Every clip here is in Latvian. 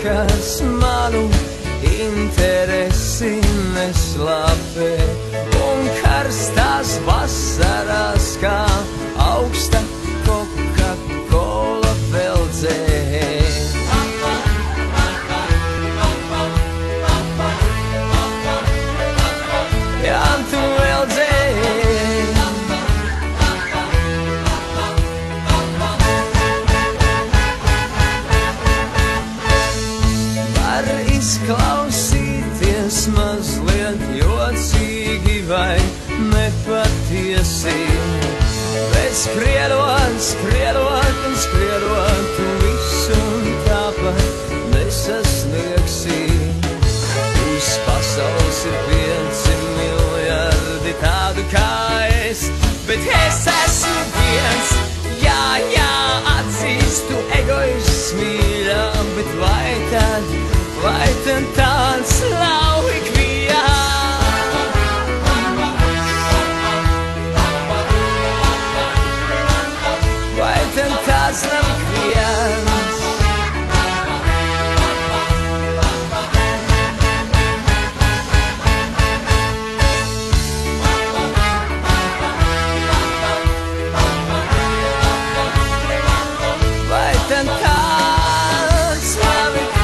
kas manu interesi neslāpē, un karstās vasarās kā augsta Coca-Cola veldzē. Jā, tu veldzē. Var izklausīties mazliet jocīgi vai nepatiesi, bet skriedot, skriedot un skriedot, tu visu un tāpat nesasniegsi. Uz pasaules ir 5 miljardi tādu kā es, bet es esmu viens. Jā, jā, atzīstu egoists mīļā, bet vai tad tāds nav ikviens? Vai tad tāds nav ikviens? Vai tad tāds nav ikviens?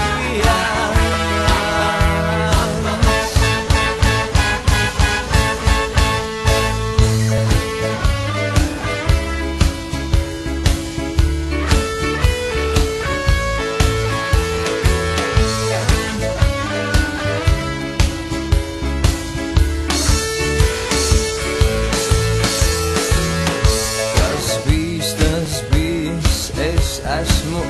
Esmu